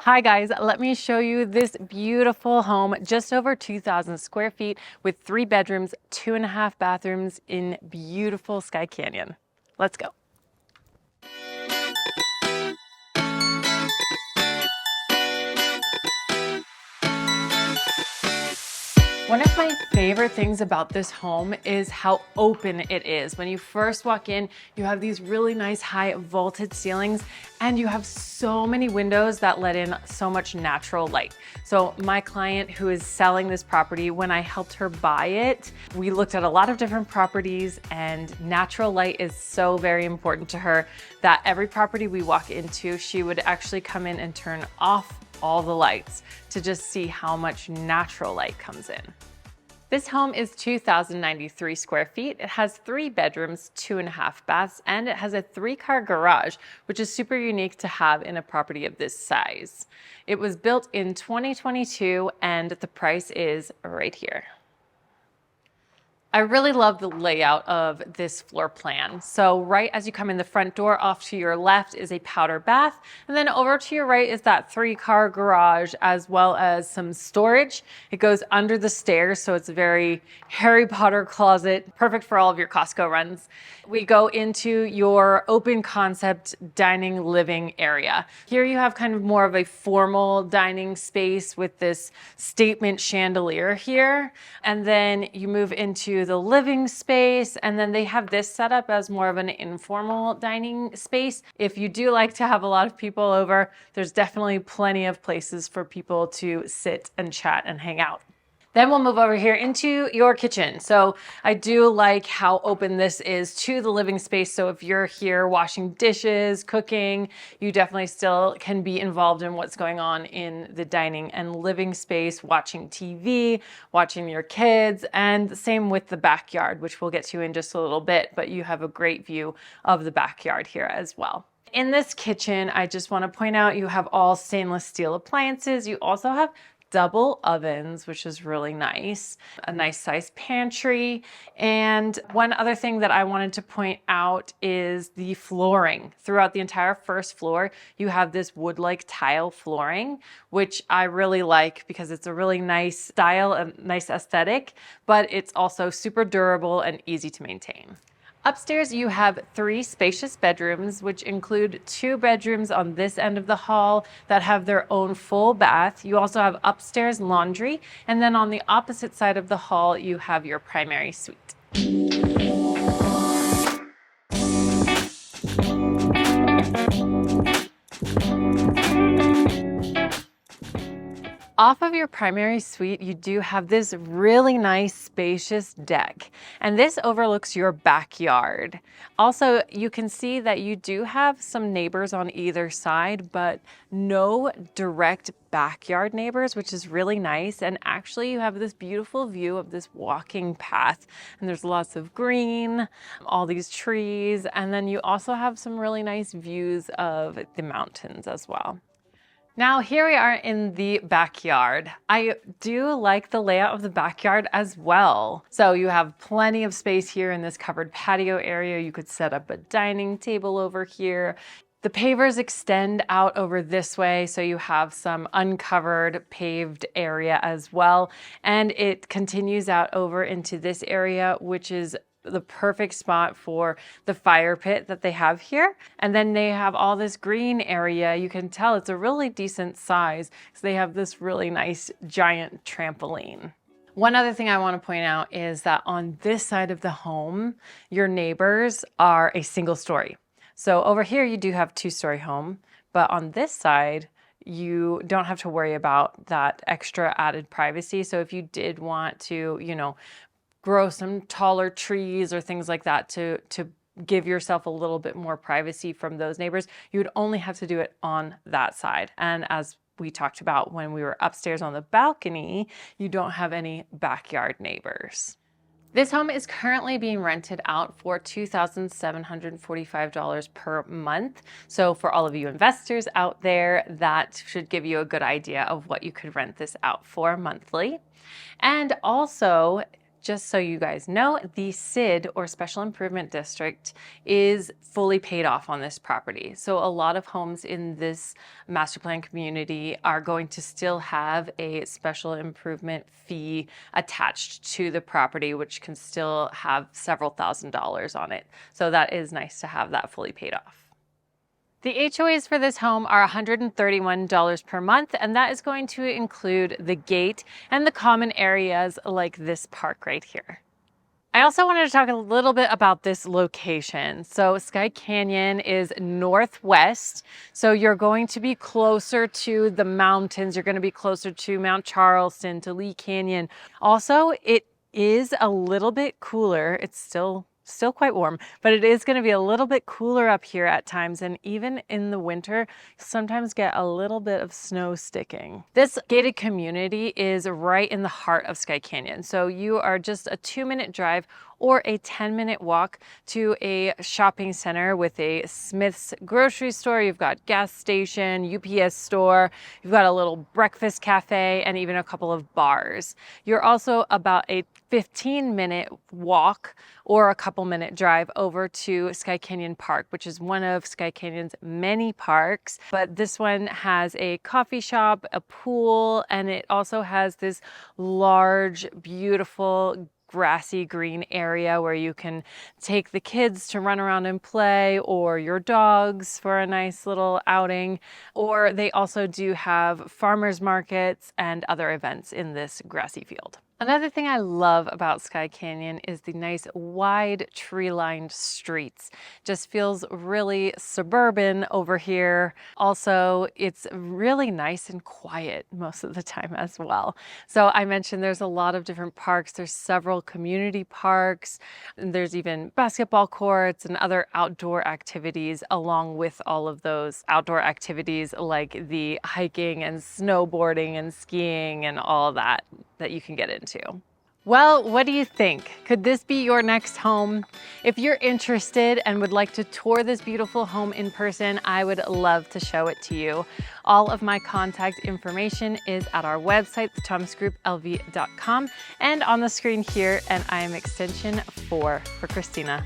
Hi guys, let me show you this beautiful home, just over 2,000 square feet with 3 bedrooms, 2.5 bathrooms in beautiful Skye Canyon. Let's go. One of my favorite things about this home is how open it is. When you first walk in, you have these really nice high vaulted ceilings and you have so many windows that let in so much natural light. So my client who is selling this property, when I helped her buy it, we looked at a lot of different properties and natural light is so very important to her that every property we walk into, she would actually come in and turn off all the lights to just see how much natural light comes in. This home is 2,093 square feet. It has 3 bedrooms, 2.5 baths, and it has a 3-car garage, which is super unique to have in a property of this size. It was built in 2022 and the price is right here. I really love the layout of this floor plan. So right as you come in the front door, off to your left is a powder bath. And then over to your right is that 3-car garage as well as some storage. It goes under the stairs, so it's a very Harry Potter closet, perfect for all of your Costco runs. We go into your open concept dining living area. Here you have kind of more of a formal dining space with this statement chandelier here. And then you move into the living space, and then they have this set up as more of an informal dining space. If you do like to have a lot of people over, there's definitely plenty of places for people to sit and chat and hang out. Then we'll move over here into your kitchen. So I do like how open this is to the living space. So if you're here washing dishes, cooking, you definitely still can be involved in what's going on in the dining and living space, watching TV, watching your kids, and the same with the backyard, which we'll get to in just a little bit, but you have a great view of the backyard here as well. In this kitchen, I just want to point out you have all stainless steel appliances. You also have double ovens, which is really nice, a nice sized pantry. And one other thing that I wanted to point out is the flooring. Throughout the entire first floor, you have this wood-like tile flooring, which I really like because it's a really nice style, a nice aesthetic, but it's also super durable and easy to maintain. Upstairs, you have 3 spacious bedrooms, which include 2 bedrooms on this end of the hall that have their own full bath. You also have upstairs laundry, and then on the opposite side of the hall, you have your primary suite. Off of your primary suite, you do have this really nice spacious deck, and this overlooks your backyard. Also, you can see that you do have some neighbors on either side, but no direct backyard neighbors, which is really nice. And actually you have this beautiful view of this walking path, and there's lots of green, all these trees, and then you also have some really nice views of the mountains as well. Now here we are in the backyard. I do like the layout of the backyard as well. So you have plenty of space here in this covered patio area. You could set up a dining table over here. The pavers extend out over this way, so you have some uncovered paved area as well. And it continues out over into this area, which is the perfect spot for the fire pit that they have here. And then they have all this green area. You can tell it's a really decent size because they have this really nice giant trampoline. One other thing I want to point out is that on this side of the home, your neighbors are a single story. So over here you do have 2-story home, but on this side, you don't have to worry about that extra added privacy. So if you did want to, grow some taller trees or things like that to give yourself a little bit more privacy from those neighbors, you would only have to do it on that side. And as we talked about when we were upstairs on the balcony, you don't have any backyard neighbors. This home is currently being rented out for $2,745 per month. So for all of you investors out there, that should give you a good idea of what you could rent this out for monthly. And also, Just so you guys know, the SID, or Special Improvement District, is fully paid off on this property. So a lot of homes in this master plan community are going to still have a special improvement fee attached to the property, which can still have several $1,000s on it. So that is nice to have that fully paid off. The HOAs for this home are $131 per month, and that is going to include the gate and the common areas like this park right here. I also wanted to talk a little bit about this location. So Skye Canyon is northwest, so you're going to be closer to the mountains. You're going to be closer to Mount Charleston, to Lee Canyon. Also, it is a little bit cooler. It's still quite warm, but it is going to be a little bit cooler up here at times, and even in the winter, you'll sometimes get a little bit of snow sticking. This gated community is right in the heart of Skye Canyon, so you are just a 2-minute drive or a 10-minute walk to a shopping center with a Smith's grocery store. You've got gas station, UPS store, you've got a little breakfast cafe, and even a couple of bars. You're also about a 15-minute walk or a couple-minute drive over to Skye Canyon Park, which is one of Skye Canyon's many parks. But this one has a coffee shop, a pool, and it also has this large, beautiful, grassy green area where you can take the kids to run around and play, or your dogs for a nice little outing. Or they also do have farmers markets and other events in this grassy field. Another thing I love about Skye Canyon is the nice wide tree-lined streets. Just feels really suburban over here. Also, it's really nice and quiet most of the time as well. So I mentioned there's a lot of different parks. There's several community parks. And there's even basketball courts and other outdoor activities along with all of those outdoor activities like the hiking and snowboarding and skiing and all that you can get into. Well, what do you think? Could this be your next home? If you're interested and would like to tour this beautiful home in person, I would love to show it to you. All of my contact information is at our website, thethomasgrouplv.com, and on the screen here, and I am extension 4 for Christina.